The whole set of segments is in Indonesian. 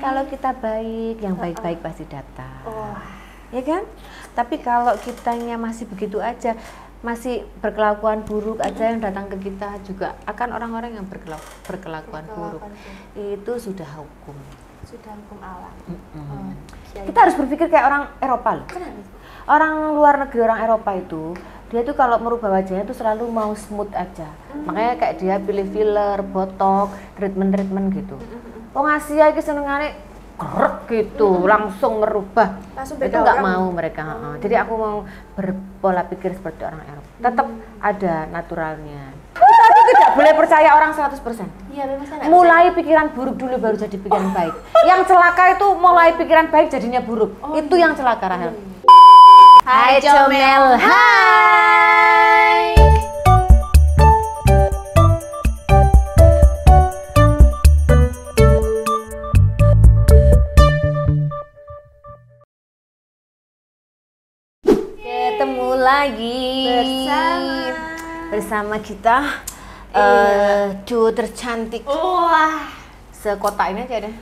Kalau kita baik, yang baik-baik pasti datang. Oh. Ya kan? Tapi kalau kitanya masih begitu aja, masih berkelakuan buruk aja, yang datang ke kita juga akan orang-orang yang berkelakuan buruk. Itu sudah hukum. Sudah hukum alam. Kita harus berpikir kayak orang Eropa loh. Kenapa? Orang luar negeri, orang Eropa itu, dia tuh kalau merubah wajahnya tuh selalu mau smooth aja. Makanya kayak dia pilih filler, botox, treatment gitu. Wong Asia iki senengane grek gitu, langsung merubah. Langsung itu beda nggak orang. mau mereka. Jadi aku mau berpola pikir seperti orang Eropa. Tetap ada naturalnya. Kita tuh tidak boleh percaya orang 100%. Iya, memang saya Mulai pikiran buruk dulu baru jadi pikiran baik. Yang celaka itu mulai pikiran baik jadinya buruk. Itu yang celaka, Rahel. Hai Comel, Hai. Ketemu lagi bersama kita duo tercantik. Wah, Sekota ini aja deh.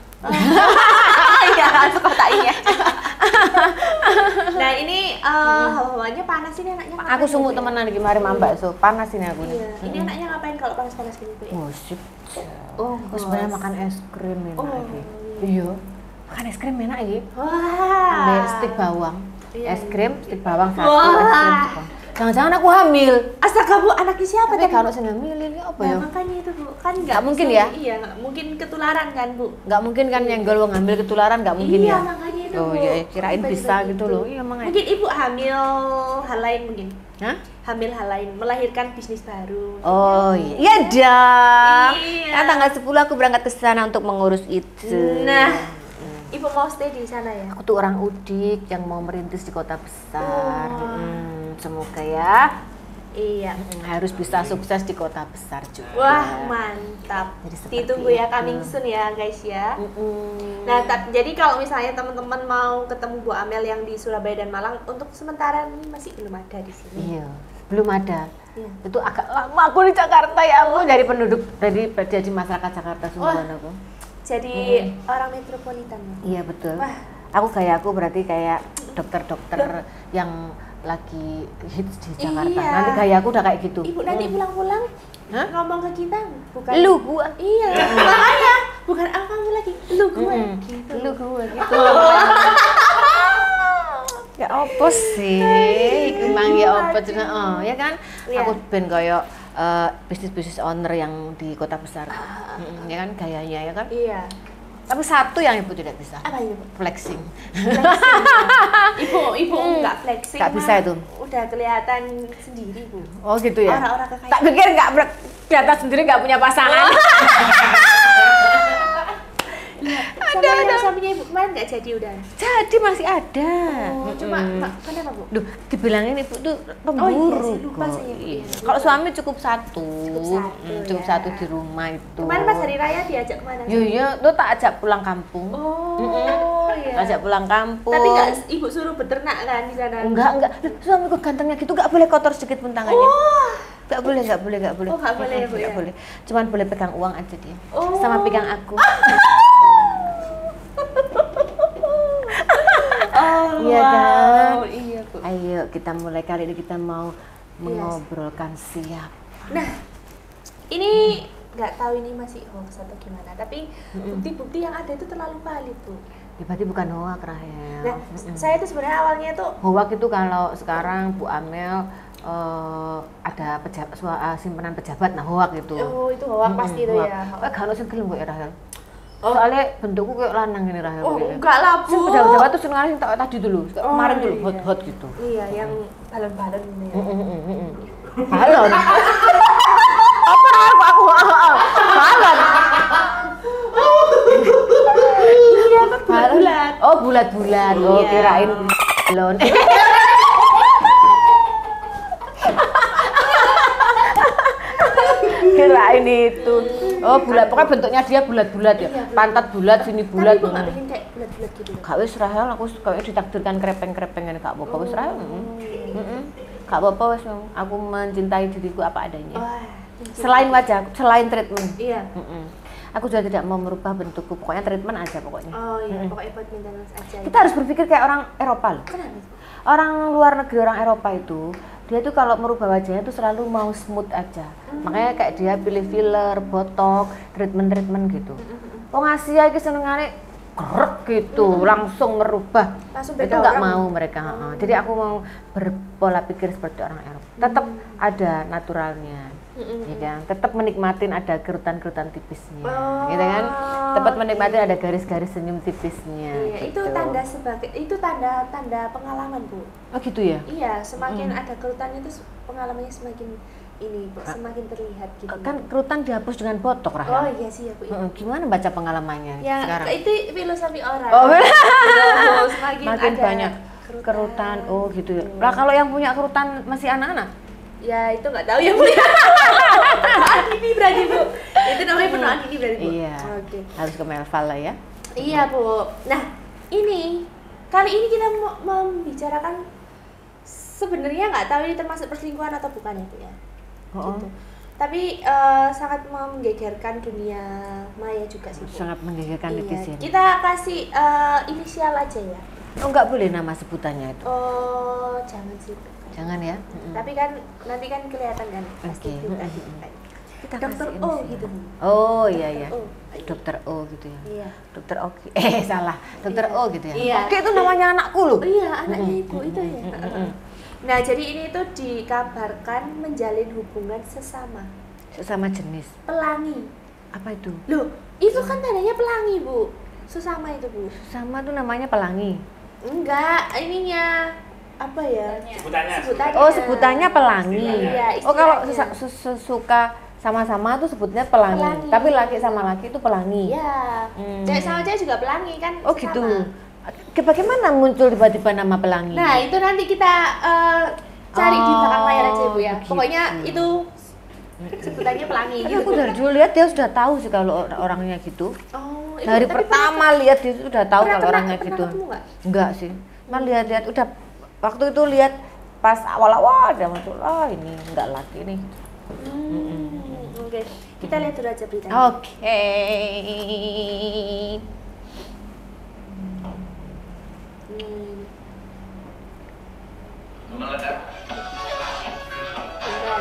ya sekota ini. Nah ini hawanya panas ini anaknya. Aku sungguh temenan lagi mari mambak so panas ini aku. Iya. Ini anaknya ngapain kalau panas-panas gini Bu? Musik. Oh, Sebenarnya makan es krim enak lagi. Iya. Makan es krim enak iki. Wah. Ambil stik bawang. Iya, Es krim, stik bawang satu, Wah. es krim satu. Jangan-jangan aku hamil. Astaga Bu, anaknya siapa Tapi tadi? kalau sing hamil ini apa ya? Nah, makanya itu Bu, kan Nggak mungkin bisa- ya? Iya, nggak mungkin ketularan kan Bu? Nggak mungkin kan nyenggol wong hamil ketularan, nggak mungkin Iya, ya? makanya itu Oh Bu. iya, kirain Bagi-bagi bisa gitu loh. Iya makanya. Mungkin Ibu hamil hal lain mungkin. Hah? Hamil hal lain, melahirkan bisnis baru. Oh iya, iya dong. Iya. Kan tanggal 10 aku berangkat ke sana untuk mengurus itu. Nah, Ibu mau stay di sana ya? Aku tuh orang udik yang mau merintis di kota besar. Oh. Semoga ya. Iya. Harus bisa sukses di kota besar juga. Wah, mantap. Jadi seperti Ditunggu ya itu. coming soon ya guys ya. Mm-mm. Nah, jadi kalau misalnya teman-teman mau ketemu Bu Amel yang di Surabaya dan Malang, untuk sementara ini masih belum ada di sini. Iya, belum ada. Iya. Itu agak lama aku di Jakarta ya, aku dari penduduk dari masyarakat Jakarta semua aku. Jadi orang metropolitan. Iya betul. Wah. Aku berarti kayak dokter-dokter yang lagi hits di Jakarta. Iya. Nanti gaya aku udah kayak gitu. Ibu nanti pulang-pulang Hah? ngomong ke kita bukan Lu gua. Iya, makanya bukan kamu lagi, lu gue gitu. Lu gua gitu. Ya apa sih? Iku mang ya apa jeneng ya kan? Iya. Aku ben koyo bisnis owner yang di kota besar. Ya kan gayanya ya kan? Iya. Tapi satu yang ibu tidak bisa. Apa itu? Flexing. Ibu nggak flexing. Nggak bisa mah itu. Udah kelihatan sendiri Bu. Oh gitu ya. Orang-orang kekayaan. Tak pikir nggak kelihatan sendiri nggak punya pasangan. Ada. Suaminya Ibu kemarin nggak jadi udah. Jadi masih ada. Oh, cuma kenapa Bu? Duh, dibilangin ibu tuh Oh iya pemburu. sih, lupa kok. saya, Bu. Iya. Iya. Kalau suami cukup satu. Cukup ya. satu di rumah itu. Kemarin pas hari raya diajak kemana? Iya, tuh tak ajak pulang kampung. Oh iya. Ajak pulang kampung. Tapi nggak Ibu suruh beternak kan di sana? Enggak. Loh, suamiku gantengnya gitu, nggak boleh kotor sedikit pun tangannya. Oh. Nggak boleh. Oh, nggak boleh ya, Bu, Nggak ya? boleh. Cuman boleh pegang uang aja dia. Oh. Sama pegang aku. Oh, Iya kan? Iya Bu. Ayo kita mulai kali ini kita mau mengobrolkan siapa. Nah, ini nggak tahu ini masih hoax atau gimana, tapi bukti-bukti yang ada itu terlalu valid Bu. Ya, berarti bukan hoak Rahel. Nah, saya itu sebenarnya awalnya tuh Hoak itu kalau sekarang Bu Amel ada simpanan pejabat, nah hoak itu. oh itu hoax pasti itu hoak. ya. Kalau sing gelem kok ya Rahel. Soalnya bentukku kayak lanang ini Rahel. Oh kayaknya. enggak lah Bu. Sing pejabat tuh senengane sing tadi dulu, kemarin dulu iya. hot gitu. Iya, yang balon-balon ini ya. Balon. Apa aku balon. Iya, kan bulat-bulat. Oh, bulat-bulat. Oh, Iya. kirain balon. Kirain itu. Oh, bulat. Pokoknya bentuknya dia bulat-bulat ya. Iya, Pantat bulat, sini Tapi bulat. Ibu nggak bikin kayak bulat-bulat gitu. Gak wis Rahel, aku kayaknya ditakdirkan krepeng-krepeng ini gak apa-apa wis Rahel. Gak apa-apa wis, aku mencintai diriku apa adanya. Wah, Selain wajah, selain treatment. iya. Aku juga tidak mau merubah bentukku, pokoknya treatment aja pokoknya. Oh iya, pokoknya buat maintenance aja. Kita harus berpikir kayak orang Eropa loh. Kenapa? Orang luar negeri, orang Eropa itu dia tuh kalau merubah wajahnya tuh selalu mau smooth aja. Makanya kayak dia pilih filler, botok, treatment gitu. Wong Asia iki senengane krek gitu, langsung merubah. Langsung Itu beda nggak orang. mau mereka. Jadi aku mau berpola pikir seperti orang Eropa. Tetap ada naturalnya. Ya kan? Tetap menikmatin ada kerutan-kerutan tipisnya. Gitu kan? Tetap menikmatin ada garis-garis senyum tipisnya. Iya, gitu. itu tanda pengalaman, Bu. Oh gitu ya? Iya, semakin ada kerutan itu pengalamannya semakin semakin terlihat gitu. Kan kerutan dihapus dengan botok, Oh Rahel. iya sih aku. Iya. Gimana baca pengalamannya Ya, sekarang? itu filosofi orang. Oh, semakin makin ada banyak kerutan. Oh gitu ya. Lah kalau yang punya kerutan masih anak-anak? Ya itu nggak tahu ya Bu. Penuaan ini berarti Bu. Itu namanya penuaan ini berarti Bu. Iya. Oke. Harus ke Melval lah ya. Iya Bu. Nah ini kali ini kita membicarakan sebenarnya nggak tahu ini termasuk perselingkuhan atau bukan ya Bu ya. Gitu. Tapi sangat menggegerkan dunia maya juga sih Bu. Sangat menggegerkan Iya. netizen. Kita kasih inisial aja ya. Oh nggak boleh nama sebutannya itu. Oh jangan sih Bu. Jangan ya. Tapi kan nanti kan kelihatan kan pasti Oke. kita Kita Dokter kasih O inisial. gitu. Oh iya iya. O. Dokter O gitu ya. Iya. Dokter Oki. Salah. Dokter Iya. O gitu ya. Iya. Oke itu namanya anakku loh. Iya, anaknya ibu itu ya. Nah, jadi ini tuh dikabarkan menjalin hubungan sesama Sesama jenis. pelangi. Apa itu? Loh, itu kan tandanya pelangi, Bu. Sesama itu, Bu. Sama tuh namanya pelangi. Enggak, ininya apa ya? Sebutannya. Oh sebutannya pelangi. Iya, Oh kalau istilahnya. suka sama-sama tuh sebutnya pelangi. Pelangi. Tapi laki sama laki itu pelangi. Iya. Cewek sama cewek juga pelangi kan? Oh sesama. gitu. Bagaimana muncul tiba-tiba nama pelangi? Nah, itu nanti kita cari di belakang layar aja, Bu ya. begitu. Pokoknya itu sebutannya pelangi Tapi gitu. aku dari dulu lihat dia sudah tahu sih kalau orangnya gitu. Oh, itu Dari tapi pertama lihat dia sudah tahu pernah kalau orangnya pernah gitu. ketemu nggak? Enggak sih. Nah lihat-lihat udah waktu itu lihat pas awal-awal dia muncul, oh ini enggak laki nih. Oke, kita lihat dulu aja beritanya. Oke. Bentar,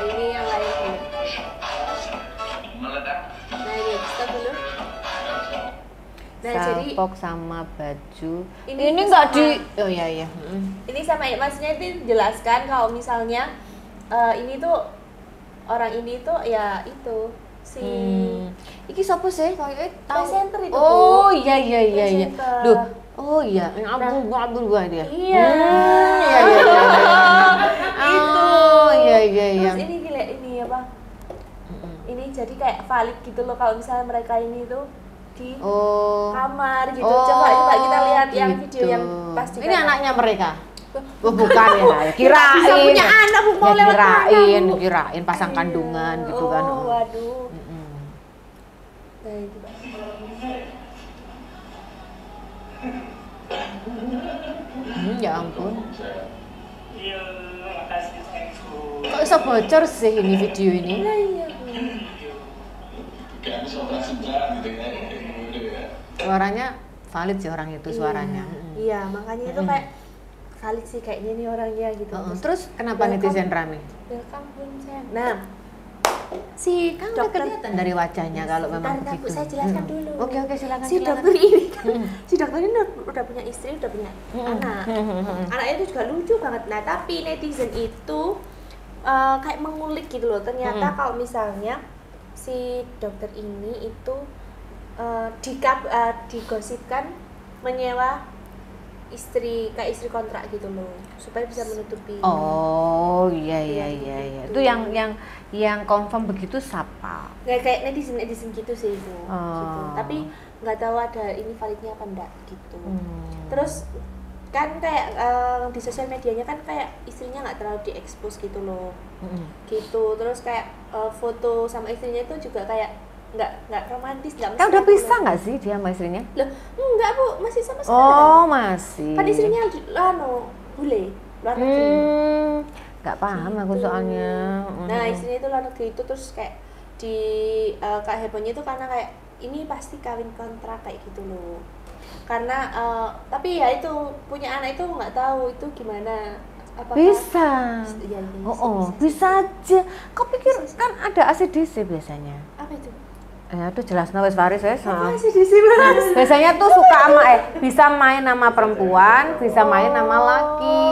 ini yang lain Bu. Nah ini, stop dulu. Nah jadi Salpok sama baju. Ini Ini enggak sama- di. Oh iya iya. ini sama ya, maksudnya itu jelaskan kalau misalnya ini tuh orang ini tuh ya itu si Iki sopo sih? Kayak tahu. Presenter itu, Bu. Oh iya iya iya iya. Presenter. Duh. Oh iya, yang Abdul gua dia. Iya. Iya iya iya. Itu. Oh iya iya iya. Terus ini gila ini apa? Ini jadi kayak valid gitu loh kalau misalnya mereka ini tuh di Oh. kamar gitu. Coba kita lihat yang video yang pas di Ini kamar. anaknya mereka. Oh bukan ya, kirain. Bisa punya anak, Bu, mau Ya, lewat kirain, mana, Bu? kirain pasang kandungan gitu kan. Oh, waduh. Mm-mm. Nah, itu, Pak. Ya ampun. Kok bisa bocor sih ini video ini? Nah, iya, Bu. Suaranya valid sih orang itu suaranya. Iya, makanya itu kayak valid sih kayaknya nih orangnya gitu. Terus kenapa netizen rame? Welcome Bun sayang. Nah, si Kan udah dokter kelihatan dari wajahnya kalau memang Bentar, Bu, begitu. saya jelaskan dulu. Oke silakan Si silakan. dokter ini kan, si dokter ini udah punya istri, udah punya anak. Anaknya itu juga lucu banget. Nah, tapi netizen itu kayak mengulik gitu loh. Ternyata kalau misalnya si dokter ini itu digosipkan menyewa istri kayak istri kontrak gitu loh, supaya bisa menutupi. Oh iya. Itu yang confirm begitu siapa? Nggak kayak netizen gitu sih Bu. Gitu. Oh. Tapi nggak tahu ada ini validnya apa enggak gitu. Terus kan kayak di sosial medianya kan kayak istrinya nggak terlalu diekspos gitu loh. Gitu. Terus kayak foto sama istrinya itu juga kayak nggak romantis, nggak Kan udah mesra pisah gitu nggak sih dia sama istrinya? loh. Enggak Bu, masih sama sekarang. Oh masih. Kan istrinya bule luar negeri. Nggak paham aku Gitu. soalnya. Nah istrinya itu luar negeri itu terus kayak di kayak hebohnya itu karena kayak ini pasti kawin kontrak kayak gitu loh. Karena tapi ya itu punya anak itu nggak tahu itu gimana. Apakah Bisa. Ya, Bisa aja. Kau pikir kan ada ACDC biasanya. Apa itu? Itu jelas wes Faris wes. Masih di sini. Biasanya tuh suka sama bisa main nama perempuan, bisa main nama laki.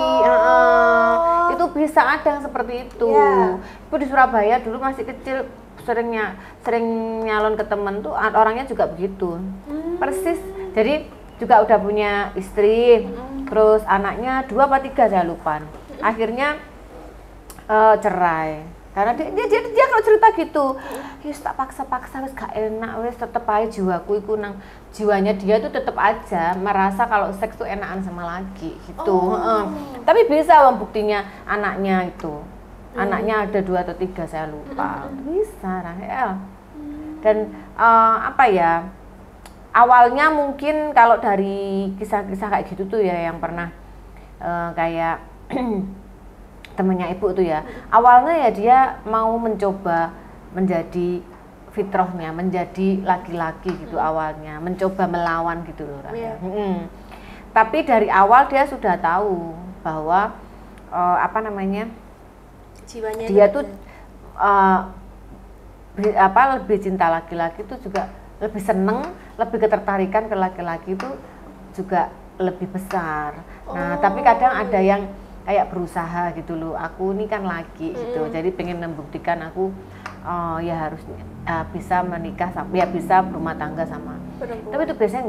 Itu bisa ada yang seperti itu. Itu di Surabaya dulu masih kecil sering nyalon ke temen tuh orangnya juga begitu. Persis. Jadi juga udah punya istri, terus anaknya 2 apa 3 saya lupa. Akhirnya cerai. Karena dia kalau cerita gitu, wis tak paksa wis gak enak, wis tetep aja jiwaku iku nang jiwanya dia tuh tetep aja merasa kalau seks tuh enakan sama laki gitu. Tapi bisa wong buktinya anaknya itu. Anaknya ada 2 atau 3 saya lupa. Bisa Rahel. Dan apa ya? Awalnya mungkin kalau dari kisah-kisah kayak gitu tuh ya yang pernah kayak temennya ibu tuh ya, awalnya ya dia mau mencoba menjadi fitrahnya, menjadi laki-laki gitu awalnya, mencoba melawan gitu loh Rahel. Tapi dari awal dia sudah tahu bahwa apa namanya, jiwanya dia tuh lebih cinta laki-laki tuh juga lebih seneng, lebih ketertarikan ke laki-laki itu juga lebih besar. Nah, tapi kadang ada yang kayak berusaha gitu loh, aku ini kan laki gitu, jadi pengen membuktikan aku ya harus bisa menikah, ya bisa berumah tangga sama perempuan. Tapi itu biasanya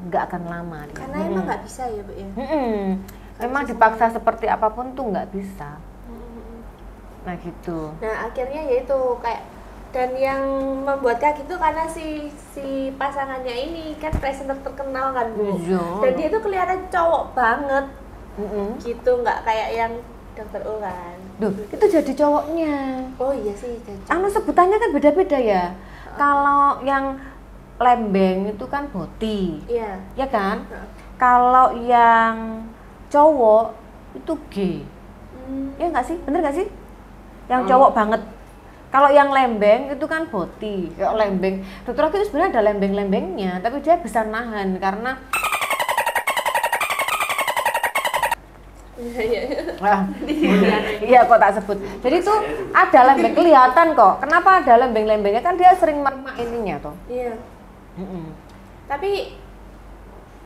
nggak akan lama dia. Karena emang nggak bisa ya Bu ya? Memang dipaksa seperti apapun tuh nggak bisa. Nah gitu. Nah akhirnya yaitu kayak, dan yang membuat kayak gitu karena si pasangannya ini kan presenter terkenal kan Bu. Dan dia tuh kelihatan cowok banget. Gitu, nggak kayak yang dokter Ulan. Duh, itu jadi cowoknya. Oh iya sih, jadi. Sebutannya kan beda-beda ya. Kalau yang lembeng itu kan boti. Iya. Ya kan? Kalau yang cowok itu G. Ya nggak sih? Bener nggak sih? Yang cowok banget. Kalau yang lembeng itu kan boti. Kalau lembeng, dokter aku itu sebenarnya ada lembeng-lembengnya, tapi dia bisa nahan karena iya kok tak sebut. Jadi tuh ada lembeng kelihatan kok. Kenapa ada lembeng-lembengnya? Kan dia sering mermak ininya toh. Iya. Tapi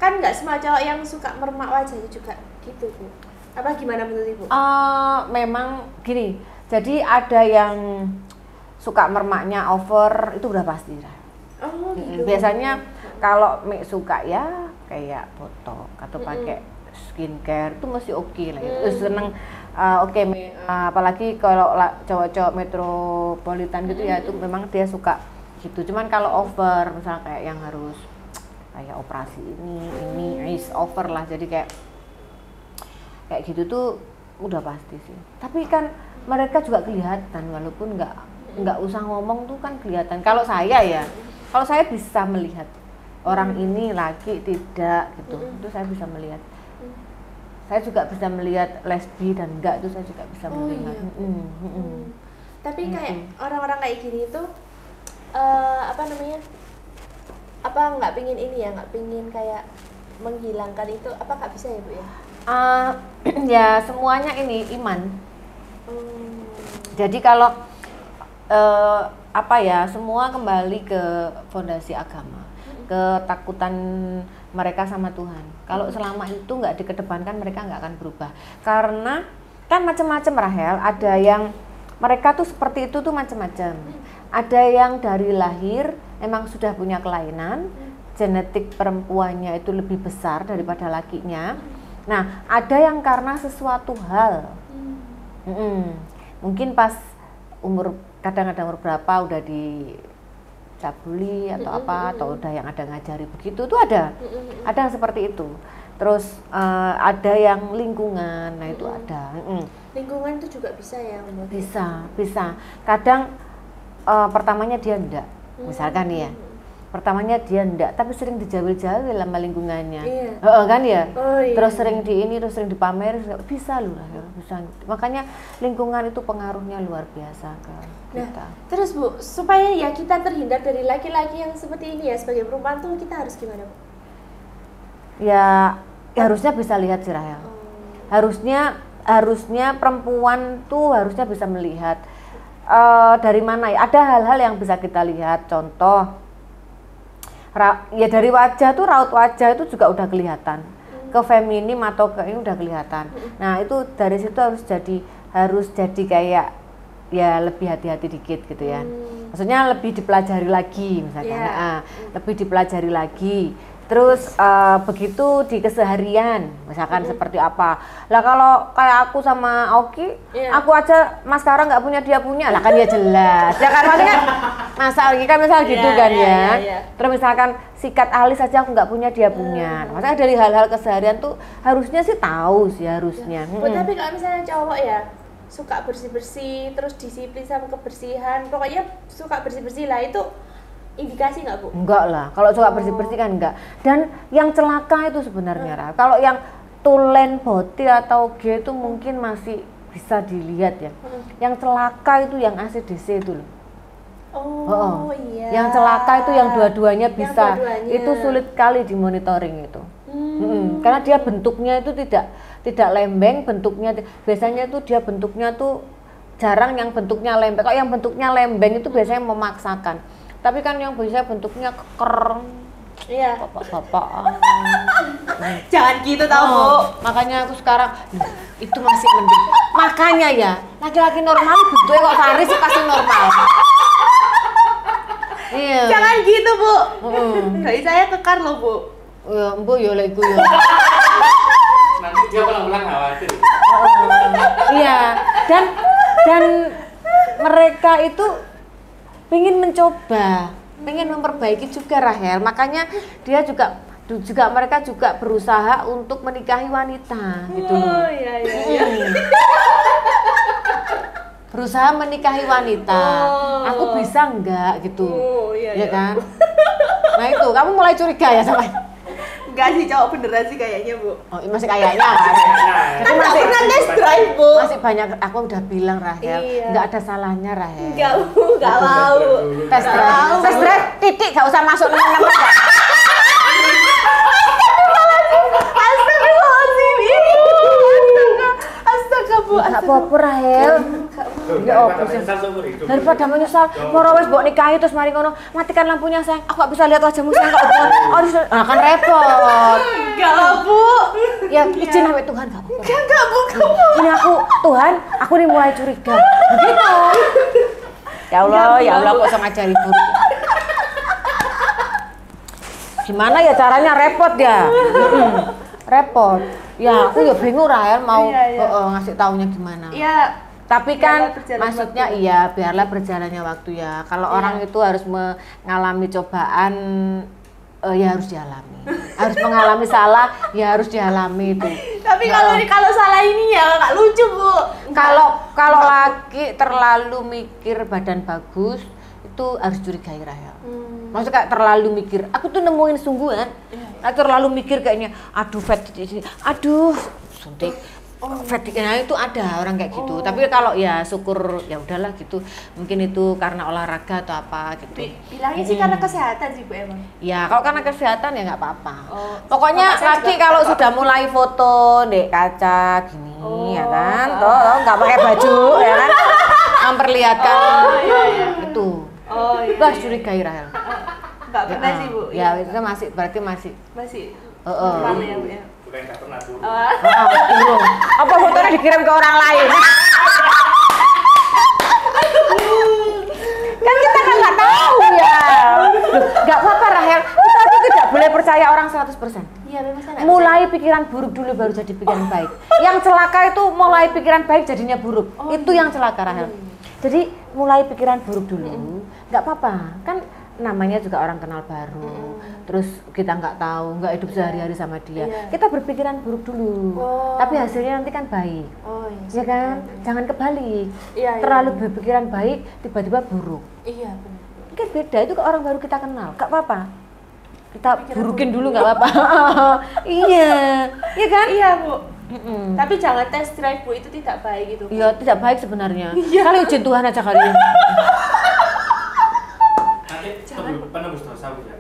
kan nggak semua cowok yang suka mermak wajahnya juga gitu Bu. Apa gimana menurut Ibu? Memang gini. Jadi ada yang suka mermaknya over, itu udah pasti lah. Oh gitu. Biasanya kalau suka ya kayak botok atau pakai skincare itu masih oke lah. Terus seneng apalagi kalau cowok-cowok metropolitan gitu ya itu memang dia suka gitu. Cuman kalau over misalnya kayak yang harus kayak operasi ini is over lah. Jadi kayak gitu tuh udah pasti sih. Tapi kan mereka juga kelihatan walaupun nggak usah ngomong tuh kan kelihatan. Kalau saya bisa melihat orang ini laki tidak gitu. Itu saya bisa melihat. Saya juga bisa melihat lesbi dan enggak, itu saya juga bisa melihat. Iya. Tapi kayak orang-orang kayak gini tuh apa namanya? Apa nggak pingin ini ya, nggak pingin kayak menghilangkan itu, apa nggak bisa ya Bu ya? Ya semuanya ini iman. Jadi kalau semua kembali ke fondasi agama, ketakutan mereka sama Tuhan. Kalau selama itu nggak dikedepankan, mereka nggak akan berubah. Karena kan macam-macam Rahel, ada yang mereka tuh seperti itu tuh macam-macam. Ada yang dari lahir emang sudah punya kelainan, genetik perempuannya itu lebih besar daripada lakinya. Nah, ada yang karena sesuatu hal. Mungkin pas kadang-kadang umur berapa udah dicabuli atau apa, atau udah yang ada ngajari begitu tuh ada yang seperti itu. Terus ada yang lingkungan, nah itu ada. Lingkungan itu juga bisa ya? Bisa. Kadang pertamanya dia enggak, misalkan nih ya, Pertamanya dia enggak, tapi sering dijawil-jawil sama lingkungannya. Iya. Kan ya? Oh, iya. Terus sering terus sering dipamerin, bisa loh Rahel, bisa. Makanya lingkungan itu pengaruhnya luar biasa ke kita. Nah, terus Bu, supaya ya kita terhindar dari laki-laki yang seperti ini ya, sebagai perempuan tuh kita harus gimana, Bu? Ya harusnya bisa lihat sih Rahel. Harusnya perempuan tuh harusnya bisa melihat dari mana ya. Ada hal-hal yang bisa kita lihat. Contoh, ya dari wajah tuh, raut wajah itu juga udah kelihatan. Ke feminim atau ke ini udah kelihatan. Nah itu dari situ harus jadi kayak ya lebih hati-hati dikit gitu ya. Maksudnya lebih dipelajari lagi misalkan. Lebih dipelajari lagi. Terus begitu di keseharian, misalkan seperti apa. Lah kalau kayak aku sama Auki, aku aja maskara nggak punya, dia punya, lah kan ya jelas. Ya kan maksudnya masa Auki kan misal gitu kan ya. Terus misalkan sikat alis aja aku nggak punya, dia punya. Maksudnya dari hal-hal keseharian tuh harusnya sih tahu sih harusnya. Tapi kalau misalnya cowok ya suka bersih-bersih, terus disiplin sama kebersihan, pokoknya suka bersih-bersih lah, itu indikasi nggak Bu? Enggak lah, kalau suka bersih-bersih kan enggak. Dan yang celaka itu sebenarnya kalau yang tulen body atau G itu mungkin masih bisa dilihat ya. Yang celaka itu yang ACDC itu loh. Iya. Yang celaka itu yang dua-duanya bisa. Itu sulit kali dimonitoring itu. Karena dia bentuknya itu tidak lembeng, bentuknya biasanya itu dia bentuknya tuh jarang yang bentuknya lembeng. Kalau yang bentuknya lembeng itu biasanya memaksakan. Tapi kan yang biasanya bentuknya keker. Iya. Bapak-bapak. Jangan gitu tau Bu. Makanya aku sekarang itu masih mending. Makanya ya, laki-laki normal bentuknya kok Faris sih pasti normal. Iya. Jangan gitu Bu. Dari saya kekar loh Bu. Ya, Bu ya lek ya. Nanti dia pulang-pulang khawatir. Iya. Dan mereka itu pengen mencoba, pengen memperbaiki juga Rahel. Makanya dia juga mereka juga berusaha untuk menikahi wanita gitu loh. Iya. Berusaha menikahi wanita. Aku bisa enggak gitu. Ya kan? Nah itu, kamu mulai curiga ya sama? Enggak sih, cowok beneran sih kayaknya Bu. Oh, masih kayaknya kan? Kan masih pernah test drive Bu. Masih banyak, aku udah bilang Rahel, enggak ada salahnya Rahel. Enggak Bu, enggak mau. Tes drive, titik, enggak usah masuk nomor. Astaga Bu. Enggak apa-apa Rahel. Ya apa sih? Daripada menyesal, moro wis mbok nikahi terus mari ngono, matikan lampunya sayang. Aku gak bisa lihat wajahmu sayang kok. Oh, kan repot. Enggak lah Bu. Ya izin sama Tuhan enggak apa-apa. Enggak Bu. Ini Tuhan, aku nih mulai curiga. Begitu. Ya Allah, kok sama ngajari buruk. Gimana ya caranya, repot ya? Repot. Ya aku ya bingung Rahel mau ngasih taunya gimana. Iya. Tapi kan maksudnya waktu. Biarlah berjalannya waktu ya. Kalau orang itu harus mengalami cobaan, ya harus dialami. Harus mengalami salah, ya harus dialami itu. Tapi kalau salah ini ya nggak lucu Bu. Kalau laki terlalu mikir badan bagus, itu harus curigai Rahel. Maksudnya kayak terlalu mikir. Aku tuh nemuin sungguhan. Terlalu mikir kayaknya, aduh fat di sini, aduh suntik. Nah itu ada orang kayak gitu. Tapi kalau ya syukur ya udahlah gitu. Mungkin itu karena olahraga atau apa gitu. Bilangnya sih karena kesehatan sih Bu emang. Ya kalau karena kesehatan ya nggak apa-apa. Pokoknya laki kalau sudah mulai foto di kaca gini ya kan, toh nggak pakai baju ya kan, memperlihatkan itu. Itu harus curigai Rahel. Nggak pernah sih Bu. Ya itu berarti masih. Normal ya Bu ya. Bukan nggak pernah dulu. Apa fotonya dikirim ke orang lain? Kan kita kan nggak tahu ya. Nggak apa-apa Rahel, kita tuh tidak boleh percaya orang 100%. Iya memang saya. Mulai pikiran buruk dulu baru jadi pikiran baik. Yang celaka itu mulai pikiran baik jadinya buruk. Itu yang celaka Rahel. Jadi mulai pikiran buruk dulu, nggak apa-apa. Kan namanya juga orang kenal baru, terus kita nggak tahu, nggak hidup sehari-hari sama dia, kita berpikiran buruk dulu, tapi hasilnya nanti kan baik, ya kan? Jangan kebalik, terlalu berpikiran baik tiba-tiba buruk. Iya benar. Oke beda, itu ke orang baru kita kenal, gak apa-apa. Kita burukin dulu gak apa-apa. Iya kan? Iya Bu. Tapi jangan test drive Bu, itu tidak baik gitu. Iya, tidak baik sebenarnya. Iya. Kali ujian Tuhan aja kali. Nanti penembus dosa Bu ya.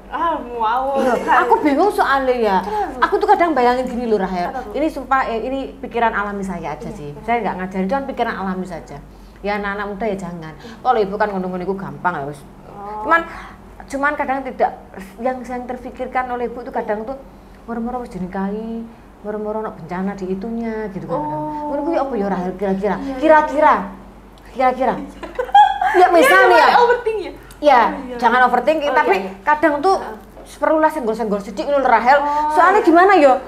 Mau. Iya, aku bingung soalnya ya. Kenapa? Aku tuh kadang bayangin gini loh Rahel. Apa, Bu? Ini sumpah ini pikiran alami saya aja sih. Saya nggak ngajarin, cuma pikiran alami saja. Ya anak-anak muda ya jangan. Kalau ibu kan ngomong-ngomong itu gampang ya wis. Cuman kadang tidak yang terfikirkan oleh ibu itu kadang tuh moro-moro wis dinikahi, moro-moro ono bencana di itunya gitu kan. Ngono kuwi apa ya Rahel kira-kira? Kira-kira. Ya misalnya ya. Overthinking ya. Ya, jangan overthinking, tapi kadang tuh perlulah senggol-senggol sedikit ngono Rahel. Soalnya gimana yo?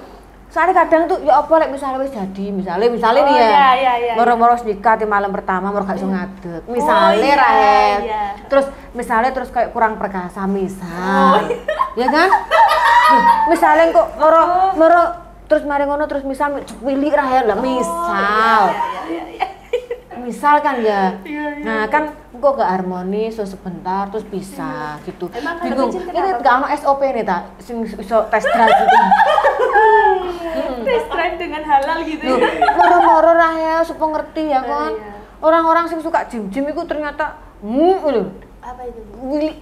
Soalnya kadang tuh ya apa lek misalnya wis jadi, misalnya nih ya. Iya. Moro-moro nikah di malam pertama moro gak iso ngadeg. Misalnya Rahel. Iya. Terus misalnya kayak kurang perkasa misal. Ya kan? Misalnya kok moro terus mari ngono terus misal pilih Rahel lah misal. Misal kan ya. Nah, kan kok gak harmonis so sebentar terus pisah gitu. Emang Bingung. kalau Ini gak ono SOP nih ta sing iso tes drive gitu. Test drive dengan halal gitu. Loh, moro-moro Rahel supaya ngerti ya kan. Iya. Orang-orang sing suka gym itu ternyata lho. Apa itu Bu? Willy.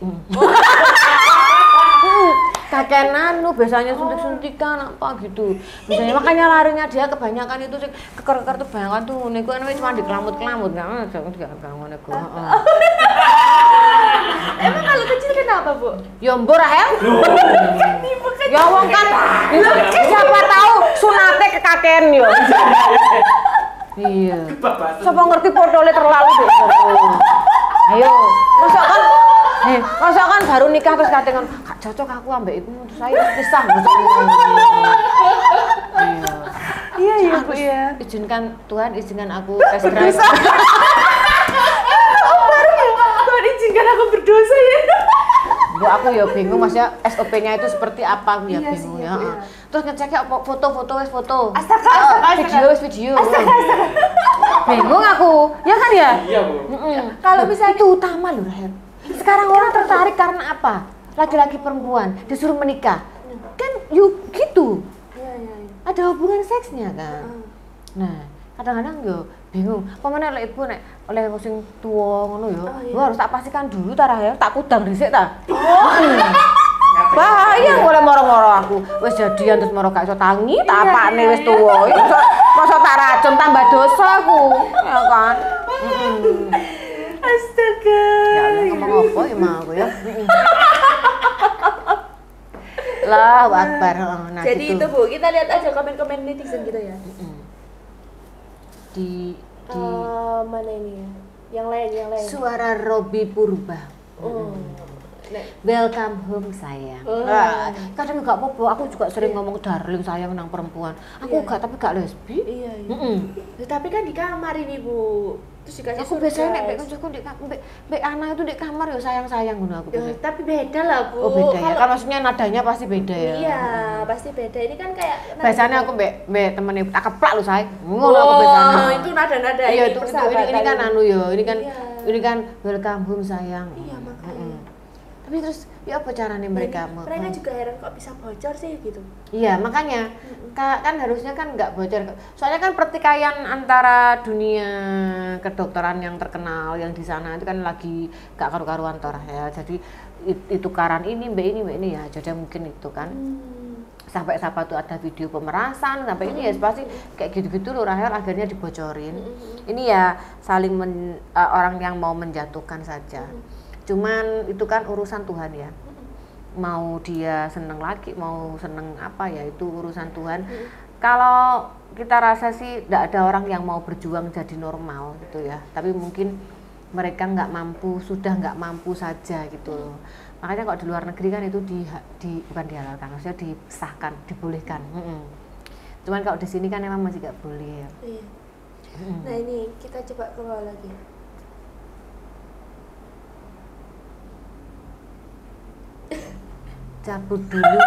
Kakek nanu biasanya suntik-suntikan apa gitu. Biasanya makanya larinya dia kebanyakan itu sih keker-keker tuh kebanyakan tuh niku kan cuma dikelamut-kelamut enggak ngono iku. Emang kalau kecil kenapa Bu? Ya mbok Rahel. Ya wong kan siapa tahu sunate kekaken yo. Iya. Siapa ngerti potole terlalu deh. Ayo, masa kan baru nikah terus katengan gak cocok aku ambek ibu terus saya pisah. Iya Bu ya. Tuhan izinkan aku tes drive. Tuhan izinkan aku berdosa ya. Bu aku ya bingung maksudnya SOP-nya itu seperti apa aku ya Iya bingung sih, ya. iya. Terus ngeceknya foto. Astaga. Video. Bingung aku. Ya kan ya? Iya Bu. Kalau misalnya itu utama loh Rahel. Sekarang orang tertarik karena apa? Laki-laki perempuan disuruh menikah. Kan yuk gitu. Iya. Ada hubungan seksnya kan. Nah, kadang-kadang yo bingung. Pemene lek ibu nek oleh sing tuwa ngono yo, gua harus tak pastikan dulu ta Rahel, tak kudang dhisik ta. Bahaya oleh moro-moro aku. Wis jadian terus moro gak iso tangi, tak apane wis tuwa. Masa tak racun tambah dosa aku. Ya kan? astaga. Ya ngomong apa ya mau aku ya. Allahu Akbar. Nah, Jadi gitu. itu Bu, kita lihat aja komen-komen netizen gitu ya. Di Mana ini ya? Yang lain. Suara Robi Purba. Welcome home sayang. Kadang gak apa-apa, aku juga sering ngomong darling sayang nang perempuan. Aku gak, tapi gak lesbi. Iya. Tapi kan di kamar ini Bu. Terus dikasih Aku biasanya nek mek koncoku mek anak itu di kamar ya sayang-sayang ngono aku. Tapi beda lah Bu. Oh beda ya, kan maksudnya nadanya pasti beda ya. Iya, pasti beda. Ini kan kayak Biasanya aku mbek temen tak keplak lho say. Ngono aku biasanya. Itu nada-nada Iya, ini itu persahabatan. ini kan anu ya, ini Iya. kan welcome home sayang. Iya, makanya. Tapi terus ya apa caranya mereka mau? Mereka juga heran kok bisa bocor sih gitu. Iya, makanya kan harusnya kan nggak bocor. Soalnya kan pertikaian antara dunia kedokteran yang terkenal yang di sana itu kan lagi gak karu-karuan toh ya. Jadi itu tukaran ini mbak ini ya. Jadi mungkin itu kan. Sampai siapa tuh ada video pemerasan sampai ini ya pasti kayak gitu-gitu loh Rahel akhirnya dibocorin. Ini ya saling orang yang mau menjatuhkan saja. Cuman itu kan urusan Tuhan ya. Mau dia seneng lagi, mau seneng apa ya itu urusan Tuhan. Kalau kita rasa sih tidak ada orang yang mau berjuang jadi normal gitu ya. Tapi mungkin mereka sudah nggak mampu saja gitu loh. Makanya kalau di luar negeri kan itu bukan dihalalkan, maksudnya disahkan, dibolehkan. Cuman kalau di sini kan emang masih nggak boleh. Iya. Nah ini kita coba ke bawah lagi. Cabut dulu.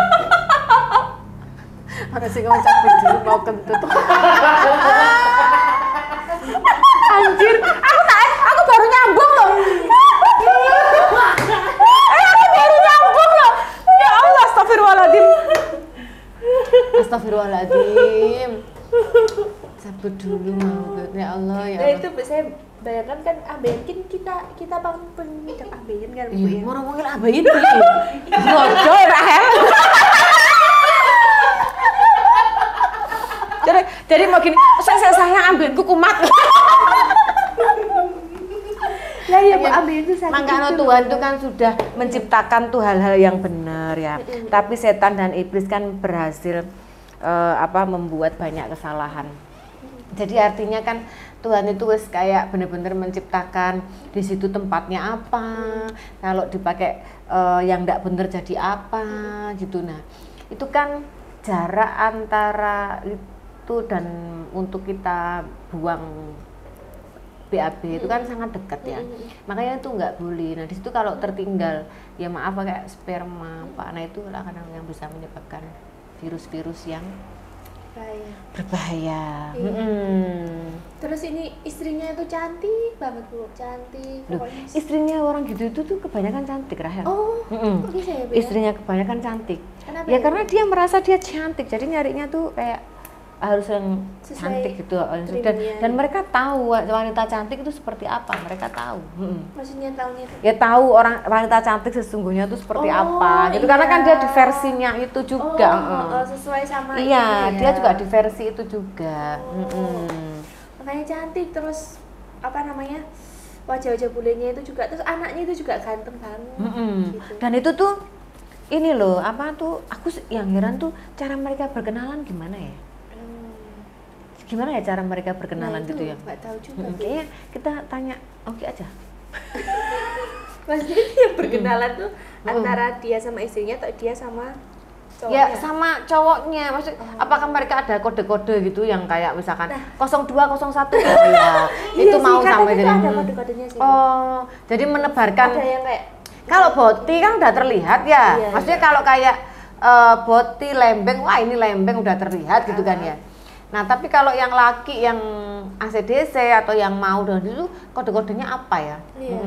Ada sih ngomong cabut dulu mau kentut. Anjir, aku baru nyambung loh. Astagfirullahaladzim. Sabut dulu mau, ya Allah ya. Nah itu saya bayangkan kan ambeien kita pengidap ambeien kan Bu Iya, ya. mau ngomongin ambeien piye? Bodoh Rahel. Jadi mau gini, saya ambeien kumat. Lah ya Bu ambeien itu sakit. Makanya gitu Tuhan loh. itu kan sudah menciptakan tuh hal-hal yang benar ya. Tapi setan dan iblis kan berhasil membuat banyak kesalahan. Jadi artinya kan Tuhan itu wes kayak bener-bener menciptakan di situ tempatnya apa, kalau dipakai yang enggak bener jadi apa gitu. Nah itu kan jarak antara itu dan untuk kita buang BAB itu kan sangat dekat ya, makanya itu nggak boleh. Nah di situ kalau tertinggal ya maaf kayak sperma apa, nah itu akan yang bisa menyebabkan virus-virus yang berbahaya. Terus ini istrinya itu cantik banget Bu, cantik. Loh, Pokoknya istrinya orang gitu itu tuh kebanyakan cantik Rahel. oh, kok bisa ya Bu? Istrinya kebanyakan cantik. Kenapa Ya ya? karena dia merasa dia cantik, jadi nyarinya tuh kayak harus yang Sesuai cantik gitu. dreamnya. Dan mereka tahu wanita cantik itu seperti apa, mereka tahu. Maksudnya tahunnya itu. Ya tahu orang wanita cantik sesungguhnya itu seperti apa gitu, karena kan dia di versinya itu juga. Sesuai sama Iya, ini dia ya. juga di versi itu juga. Makanya cantik, terus apa namanya, wajah-wajah bulenya itu juga, terus anaknya itu juga ganteng banget gitu. Dan itu tuh ini loh, apa tuh aku yang heran tuh cara mereka berkenalan gimana ya? Gimana ya cara mereka berkenalan Nah, itu gitu ya? nggak tahu juga. Kayaknya kita tanya Oki aja. Maksudnya yang berkenalan tuh antara dia sama istrinya atau dia sama cowoknya? Ya sama cowoknya, maksud apakah mereka ada kode-kode gitu yang kayak misalkan 0201 oh ya, itu Iya mau sih, sampai katanya jadi tuh ada kode-kodenya sih. oh, jadi menebarkan. Ada yang kayak Kalau boti kan udah terlihat ya, Iya, maksudnya kalau kayak boti lembeng, wah ini lembeng udah terlihat gitu kan ya. Nah tapi kalau yang laki yang ACDC atau yang mau dan itu kode-kodenya apa ya? iya.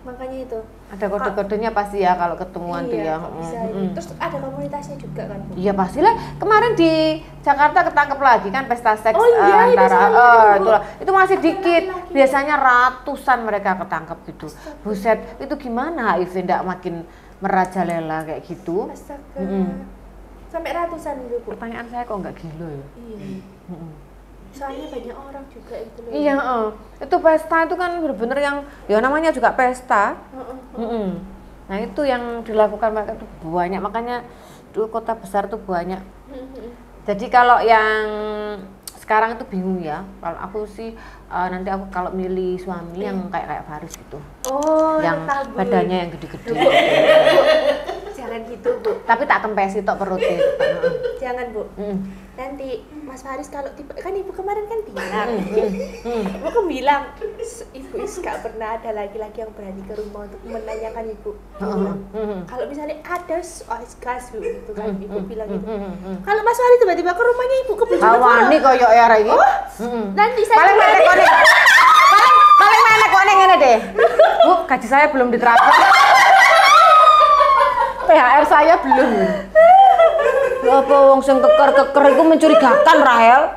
Makanya itu. Ada kode-kodenya pasti ya kalau ketemuan tuh ya. kok bisa ini. Terus ada komunitasnya juga kan Bu? Iya pastilah. Kemarin di Jakarta ketangkep lagi kan pesta seks Oh iya, itu antara saya lihat itu, Bu. itu masih dikit. lagi. Biasanya ratusan mereka ketangkep gitu. Buset, itu gimana HIV ndak makin merajalela kayak gitu? Astaga. Sampai ratusan gitu Bu? Pertanyaan saya kok nggak gila ya? Iya. Soalnya banyak orang juga itu loh. Iya, itu pesta itu kan bener-bener yang ya namanya juga pesta. Nah itu yang dilakukan mereka tuh banyak, makanya tuh kota besar tuh banyak. Jadi kalau yang sekarang itu bingung ya. Kalau aku sih nanti aku kalau milih suami yang kayak Faris gitu, Oh, yang tabu. badannya yang gede-gede. Jangan gitu Bu. Tapi tak kempesi tok perutnya. Jangan Bu. Nanti Mas Faris kalau tiba kan Ibu kemarin kan bilang, Ibu kan bilang Ibu gak pernah ada laki-laki yang berani ke rumah untuk menanyakan Ibu. Kalau misalnya ada gas gitu kan Ibu bilang gitu. Kalau Mas Faris tiba-tiba ke rumahnya Ibu ke Awani koyo ya iki. Nanti saya Paling menek kone. Paling menek kone ngene deh. Bu, gaji saya belum ditransfer. THR saya belum. Ya apa wong sing keker-keker iku mencurigakan Rahel.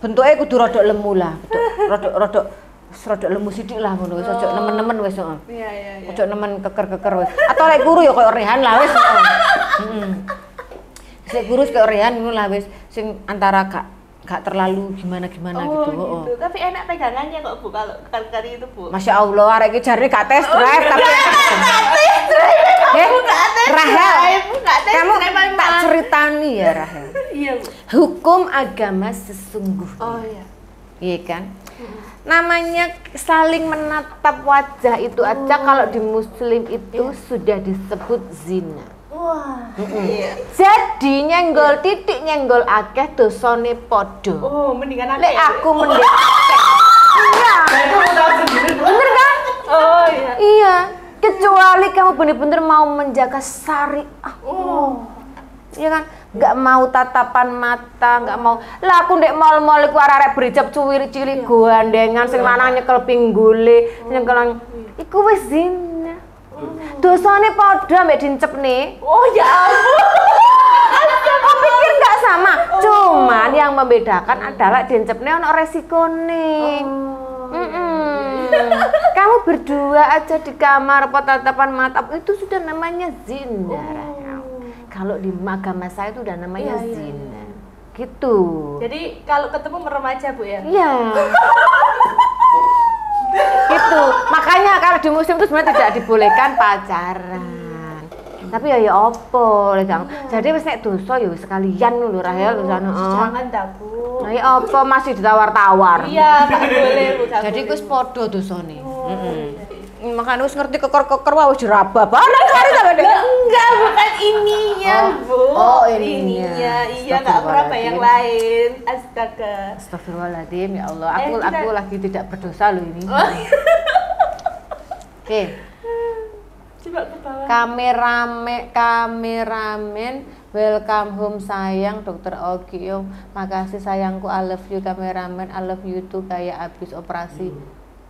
Bentuknya kudu rodok lemu lah, rodok lemu sithik lah ngono wis ojo nemen-nemen wis heeh. Iya. Ojo nemen keker-keker wis. Atau lek guru ya koyo Rehan lah wis. Sik guru koyo Rehan ngono lah wis sing antara gak terlalu gimana-gimana gitu. Oh gitu. Tapi enak pegangannya kok Bu kalau kali itu Bu. Masya Allah, arek iki jarine gak tes drive tapi Rahel, kamu tak ceritani ya Rahel. Iya Bu. Hukum agama sesungguhnya. Oh iya. Iya kan? Namanya saling menatap wajah itu aja kalau di muslim itu sudah disebut zina. Wah. Iya. Jadi nyenggol titik nyenggol akeh dosane padha. Oh, mendingan Lek aku mending. Iya. Bener kan? Oh iya. Iya. Kecuali kamu bener-bener mau menjaga syariah. Oh. Iya kan? Nggak mau tatapan mata, nggak mau. Lah aku ndek mall-mall iku arek-arek berhijab cuwir cilik gandengan sing lanang nyekel pinggule, nyekel iku wis zina. Dosane padha mek dincepne. Oh ya ampun. Kok pikir nggak sama? yang membedakan adalah dencepnya ono resikone. Kamu berdua aja di kamar tatapan mata itu sudah namanya zina. Kalau di agama saya itu udah namanya zina. Gitu. Jadi kalau ketemu merem aja Bu ya? Iya. Gitu. Makanya kalau di muslim itu sebenarnya tidak dibolehkan pacaran. Tapi ya opo lek jadi wis nek dosa ya sekalian lho Rahel sana. Jangan dah Bu. Nah ya opo masih ditawar-tawar. Iya, enggak boleh Bu. Jadi wis padha dosane. Makanya wis ngerti keker-keker wae wis diraba barang kari ta Dek. Enggak, bukan ininya, Bu. Oh, ininya. Iya, enggak meraba yang lain. Astaga. Astagfirullahaladzim ya Allah. Aku lagi tidak berdosa loh ini. Oke. Coba ke bawah. Kameramen, welcome home sayang Dokter Ogi. Makasih sayangku, I love you kameramen, I love you too kayak abis operasi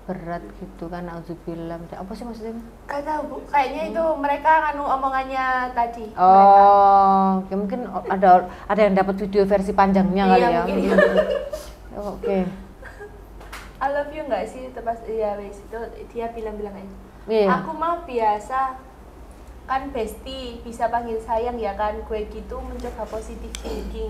berat gitu kan. Auzubillah. Apa sih maksudnya? Gak tahu Bu, kayaknya itu mereka omongannya tadi. Oh, ya mungkin ada yang dapat video versi panjangnya kali ya. Oke. I love you nggak sih? Tepas iya wes itu dia bilang aja. Iya. Aku mah biasa kan bestie bisa panggil sayang ya kan, gue gitu mencoba positive thinking.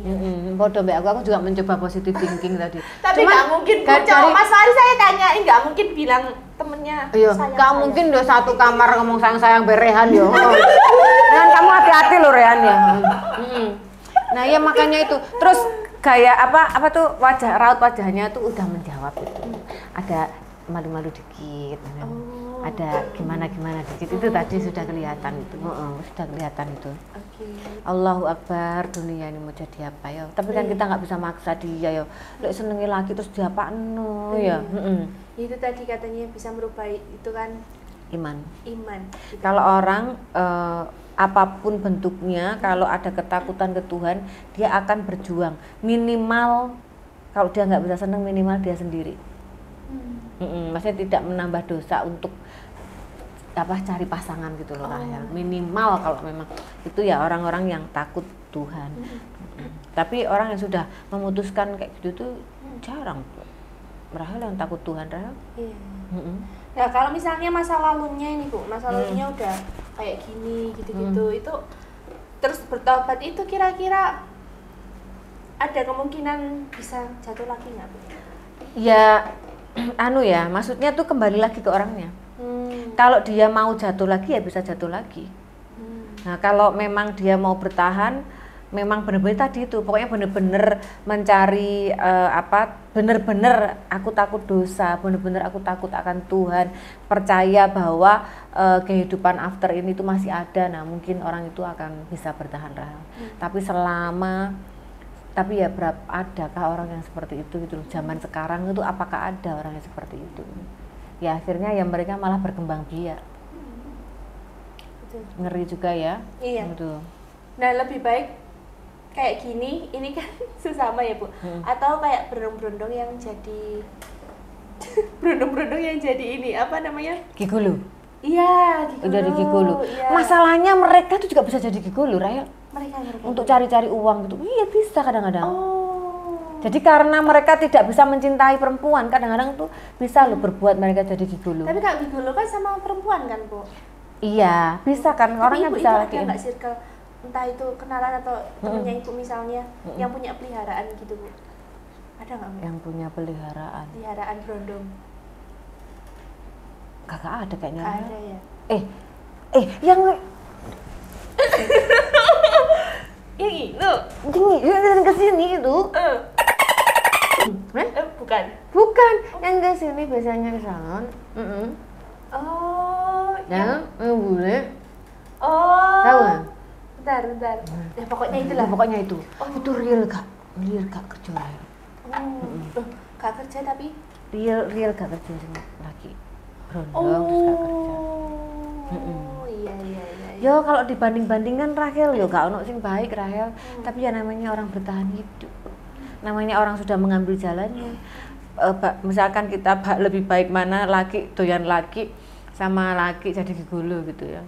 Bodoh mbak aku juga mencoba positive thinking tadi. Tapi nggak mungkin cowok Mas Fahri saya tanyain nggak mungkin bilang temennya iya, nggak mungkin udah satu kamar ngomong sayang berehan yo. Kan kamu hati-hati loh Rehan ya. Nah ya makanya itu terus kayak apa tuh raut wajahnya tuh udah menjawab itu. Ada malu-malu dikit. Ada gimana dikit itu tadi sudah kelihatan itu. Sudah kelihatan itu. Allahu Akbar, dunia ini mau jadi apa ya? Tapi kan kita nggak bisa maksa dia ya. Lek senengi laki terus diapakno ya. Itu tadi katanya bisa merubah itu kan iman. Gitu. Kalau orang apapun bentuknya, kalau ada ketakutan ke Tuhan, dia akan berjuang. Minimal kalau dia nggak bisa seneng, minimal dia sendiri. Maksudnya tidak menambah dosa untuk cari pasangan gitu loh Rahel. Minimal kalau memang itu ya orang-orang yang takut Tuhan. Tapi orang yang sudah memutuskan kayak gitu tuh jarang. Rahel yang takut Tuhan Rahel. Iya. Nah kalau misalnya masa lalunya ini Bu, masa lalunya udah kayak gini gitu-gitu, itu terus bertobat itu kira-kira ada kemungkinan bisa jatuh lagi nggak Bu? Ya maksudnya tuh kembali lagi ke orangnya. Kalau dia mau jatuh lagi ya bisa jatuh lagi. Nah kalau memang dia mau bertahan, memang benar-benar tadi itu pokoknya benar-benar mencari benar-benar aku takut dosa, benar-benar aku takut akan Tuhan, percaya bahwa kehidupan after ini itu masih ada. Nah mungkin orang itu akan bisa bertahan Rahel. Tapi ya adakah orang yang seperti itu gitu loh. Zaman sekarang itu apakah ada orang yang seperti itu? Ya akhirnya ya mereka malah berkembang biak. Ngeri juga ya. Iya. Gitu. Nah lebih baik kayak gini, ini kan sesama ya Bu. Atau kayak berondong-berondong yang jadi berondong-berondong yang jadi ini apa namanya? Gigolo. Iya, gigolo. Dari gigolo. Iya. Masalahnya mereka tuh juga bisa jadi gigolo, Rahel. Mereka untuk cari-cari uang gitu. Iya bisa kadang-kadang. Jadi karena mereka tidak bisa mencintai perempuan, kadang-kadang tuh bisa loh berbuat mereka jadi gigolo. Tapi kalau gigolo kan sama perempuan kan Bu? Iya, bisa kan. Orang kan bisa lagi. Tapi ibu ada nggak circle entah itu kenalan atau temennya ibu misalnya yang punya peliharaan gitu Bu? Ada nggak Bu? Yang punya peliharaan? Peliharaan berondong? Kagak ada kayaknya. Gak ada ya? Yang yang itu? Yang kesini itu? Bukan. Yang kesini biasanya ke salon. Oh. Yang bule. Oh. Tahu kan? Bentar. Ya pokoknya itulah. Pokoknya itu. Itu real gak kerja Rahel. Gak kerja tapi? Real gak kerja sama laki. Berondong terus gak kerja. Iya. Yo kalau dibanding-bandingkan Rahel yo gak ono sing baik Rahel. Tapi ya namanya orang bertahan hidup. Namanya orang sudah mengambil jalannya. Misalkan kita lebih baik mana laki doyan laki sama laki jadi gigolo gitu ya.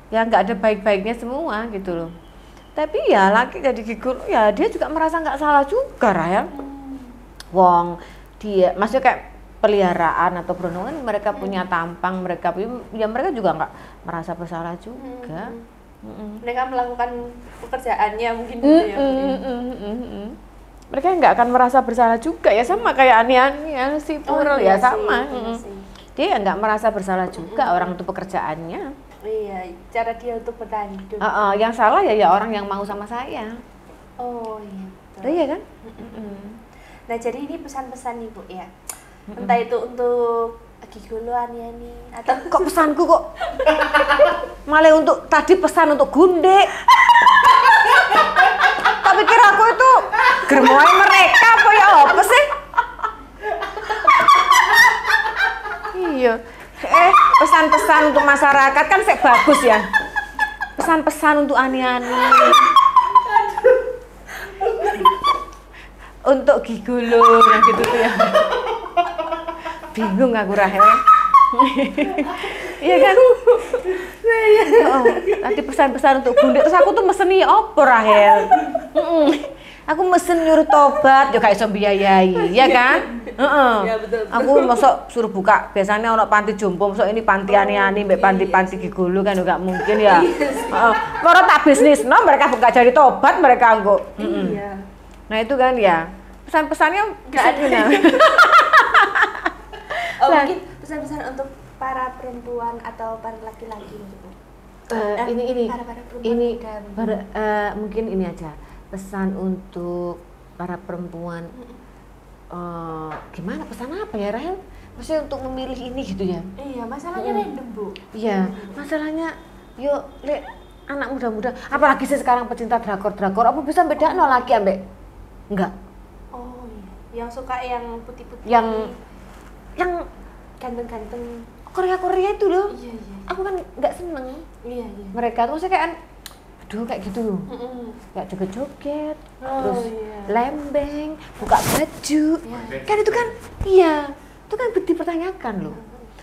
Ya nggak ada baik-baiknya semua gitu loh. Tapi ya laki jadi gigolo ya dia juga merasa nggak salah juga Rahel. Wong dia maksudnya kayak peliharaan atau perundungan mereka punya tampang, mereka punya ya mereka juga nggak merasa bersalah juga. Mereka melakukan pekerjaannya mungkin gitu ya. Mereka nggak akan merasa bersalah juga ya sama kayak ani-ani si Purul ya sama. Dia nggak merasa bersalah juga orang itu pekerjaannya. Iya, cara dia untuk bertahan hidup. Yang salah ya orang yang mau sama saya. Oh iya. Betul. Iya kan? Nah jadi ini pesan-pesan nih Bu ya. Entah itu untuk gigolo ani-ani atau kok pesanku kok malah untuk tadi pesan untuk gunde. Tak pikir aku itu germoy mereka apa ya apa sih? Iya. Pesan-pesan untuk masyarakat kan sih bagus ya. Pesan-pesan untuk ani-ani. Untuk gigolo nah gitu tuh ya. Bingung aku Rahel. Iya kan? Tadi pesan-pesan untuk gunde terus aku tuh meseni apa Rahel? Aku mesen nyuruh tobat ya kayak iso biayai, ya kan? Ya, betul. Aku masuk suruh buka biasanya ono panti jompo, masuk ini panti ani-ani mbek panti-panti gigolo kan enggak mungkin ya. Loro tak bisnis, no mereka buka jadi tobat mereka engko. Iya. Nah itu kan ya. Pesan-pesannya Nggak ada. Mungkin pesan-pesan untuk para perempuan atau para laki-laki gitu. Ini para perempuan ini dan mungkin ini aja pesan untuk para perempuan. Gimana pesan apa ya Rahel? Maksudnya untuk memilih ini gitu ya? Iya, masalahnya random Bu. Iya, masalahnya yuk anak muda-muda, apalagi sih sekarang pecinta drakor, apa bisa beda no laki ambek? Enggak. Oh iya, yang suka yang putih-putih. Yang ganteng-ganteng. Korea itu loh. Iya. Aku kan nggak seneng. Iya. Mereka tuh maksudnya kayak aduh kayak gitu loh. Kayak joget-joget, terus lembeng, buka baju. Kan itu kan iya, itu kan dipertanyakan loh.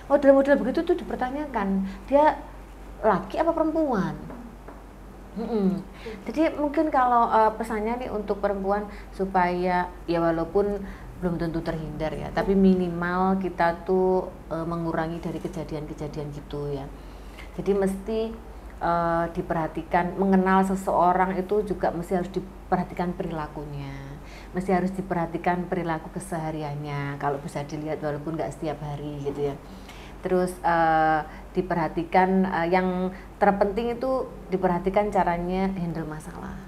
Model-model begitu tuh dipertanyakan. Dia laki apa perempuan? Jadi mungkin kalau pesannya nih untuk perempuan supaya ya walaupun belum tentu terhindar ya, tapi minimal kita tuh mengurangi dari kejadian-kejadian gitu ya. Jadi mesti diperhatikan, mengenal seseorang itu juga mesti harus diperhatikan perilakunya, mesti harus diperhatikan perilaku kesehariannya kalau bisa dilihat walaupun nggak setiap hari gitu ya. Terus diperhatikan yang terpenting itu diperhatikan caranya handle masalah.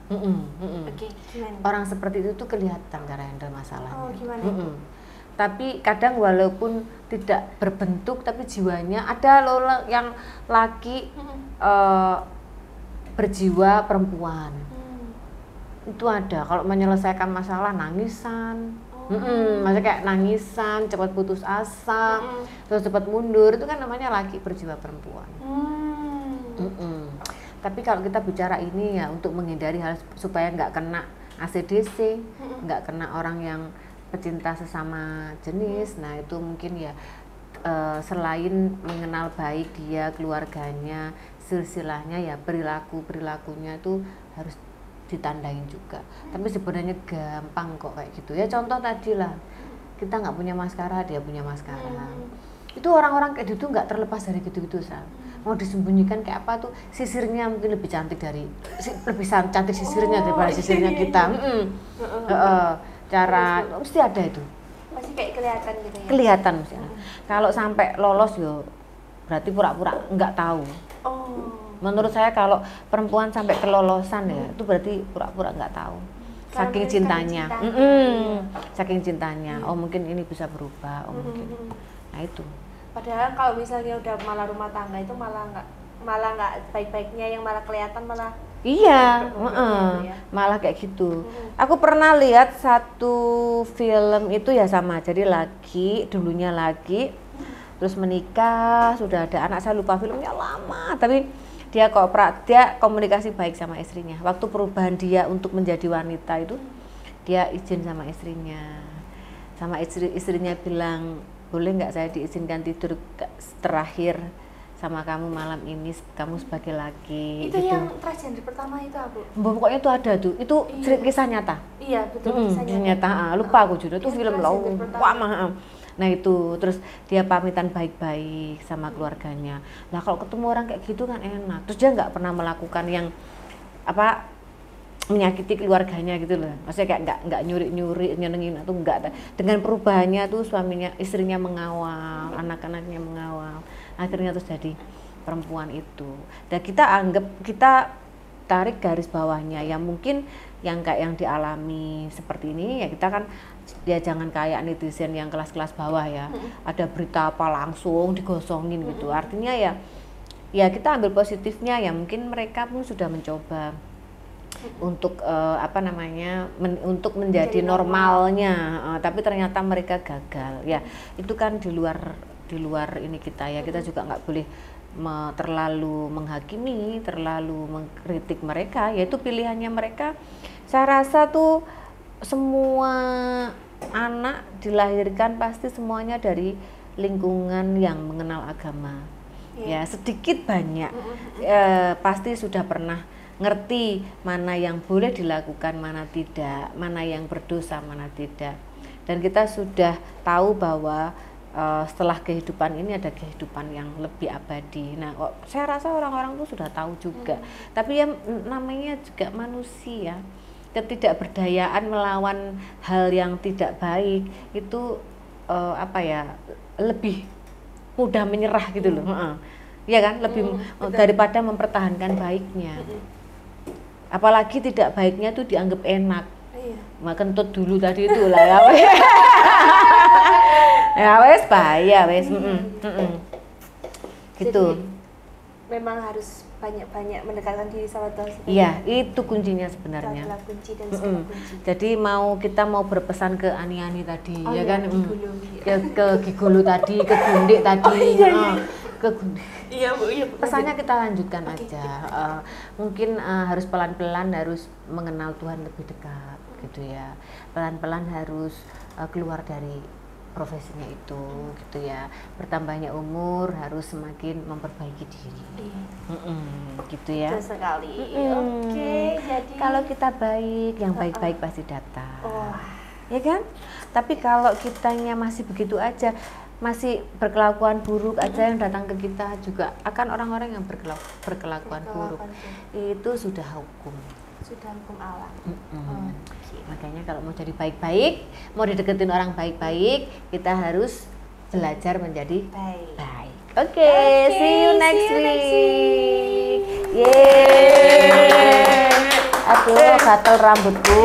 Oke, gimana? Orang seperti itu tuh kelihatan cara handle masalahnya. Gimana? Tapi kadang walaupun tidak berbentuk tapi jiwanya ada loh yang laki berjiwa perempuan. Itu ada kalau menyelesaikan masalah nangisan. Maksudnya kayak nangisan, cepat putus asa, terus cepat mundur, itu kan namanya laki berjiwa perempuan. Tapi kalau kita bicara ini ya untuk menghindari hal supaya nggak kena ACDC, nggak kena orang yang pecinta sesama jenis. Nah itu mungkin ya selain mengenal baik dia, keluarganya, silsilahnya ya perilakunya itu harus ditandain juga. Tapi sebenarnya gampang kok kayak gitu ya. Contoh tadi lah, kita nggak punya maskara, dia punya maskara. Itu orang-orang kayak gitu nggak terlepas dari gitu-gitu Sal. Mau disembunyikan kayak apa tuh, sisirnya mungkin lebih cantik lebih cantik sisirnya daripada sisirnya kita. Cara mesti ada itu. Masih kayak kelihatan gitu ya. Kelihatan mesti. Kalau sampai lolos yo berarti pura-pura nggak tahu. Menurut saya kalau perempuan sampai kelolosan ya itu berarti pura-pura nggak tahu. Saking cintanya. Saking cintanya. Oh mungkin ini bisa berubah. Oh mungkin. Nah itu. Padahal kalau misalnya udah malah rumah tangga itu malah nggak baik-baiknya, yang malah kelihatan malah iya, malah kayak gitu. Aku pernah lihat satu film itu ya sama, jadi dulunya laki, terus menikah, sudah ada anak, saya lupa filmnya lama, tapi dia komunikasi baik sama istrinya. Waktu perubahan dia untuk menjadi wanita itu, dia izin sama istrinya, istrinya bilang boleh nggak saya diizinkan tidur terakhir sama kamu malam ini, kamu sebagai laki. Itu gitu. yang transgender pertama itu aku. Pokoknya itu ada tuh, itu kisah nyata. Iya betul, kisah nyata. Lupa aku judul itu Yang film transgender lama. Nah itu, terus dia pamitan baik-baik sama keluarganya. Lah kalau ketemu orang kayak gitu kan enak. Terus dia nggak pernah melakukan yang apa menyakiti keluarganya gitu loh. Maksudnya kayak nggak nyuri nyenengin atau enggak. Dengan perubahannya tuh istrinya mengawal, anak-anaknya mengawal. Akhirnya terus jadi perempuan itu. Dan kita tarik garis bawahnya yang mungkin yang kayak yang dialami seperti ini ya kita kan ya jangan kayak netizen yang kelas-kelas bawah ya. Ada berita apa langsung digosongin gitu. Artinya ya kita ambil positifnya ya mungkin mereka pun sudah mencoba untuk untuk menjadi normalnya tapi ternyata mereka gagal ya itu kan di luar ini kita ya kita juga nggak boleh terlalu menghakimi, terlalu mengkritik mereka, yaitu pilihannya mereka. Saya rasa tuh semua anak dilahirkan pasti semuanya dari lingkungan yang mengenal agama ya sedikit banyak pasti sudah pernah ngerti mana yang boleh dilakukan, mana tidak, mana yang berdosa, mana tidak. Dan kita sudah tahu bahwa setelah kehidupan ini ada kehidupan yang lebih abadi. Nah, saya rasa orang-orang itu sudah tahu juga. Tapi ya namanya juga manusia. Ketidakberdayaan melawan hal yang tidak baik itu lebih mudah menyerah gitu loh. Iya kan? Lebih daripada mempertahankan baiknya. Apalagi tidak baiknya tuh dianggap enak. Makan kentut dulu tadi itu lah ya. Ya wes bahaya wes. Gitu. Jadi, memang harus banyak-banyak mendekatkan diri sama Tuhan. Iya, itu kuncinya sebenarnya. Adalah kunci dan segala kunci. Jadi kita mau berpesan ke Ani-Ani tadi ya kan? Ya, ke Gigolo tadi, ke Gundik tadi. Ke Gundik. Iya Bu, iya. Pesannya kita lanjutkan aja. Mungkin harus pelan-pelan harus mengenal Tuhan lebih dekat gitu ya. Pelan-pelan harus keluar dari profesinya itu gitu ya. Bertambahnya umur harus semakin memperbaiki diri. Gitu ya. Betul sekali. Oke, jadi kalau kita baik, yang baik-baik pasti datang. Ya kan? Tapi kalau kitanya masih begitu aja, masih berkelakuan buruk aja yang datang ke kita juga akan orang-orang yang berkelakuan buruk. Itu sudah hukum. Sudah hukum alam. Makanya kalau mau jadi baik-baik, mau dideketin orang baik-baik, kita harus belajar menjadi baik. Oke, see you next week. Yeay. Aduh, gatel rambutku.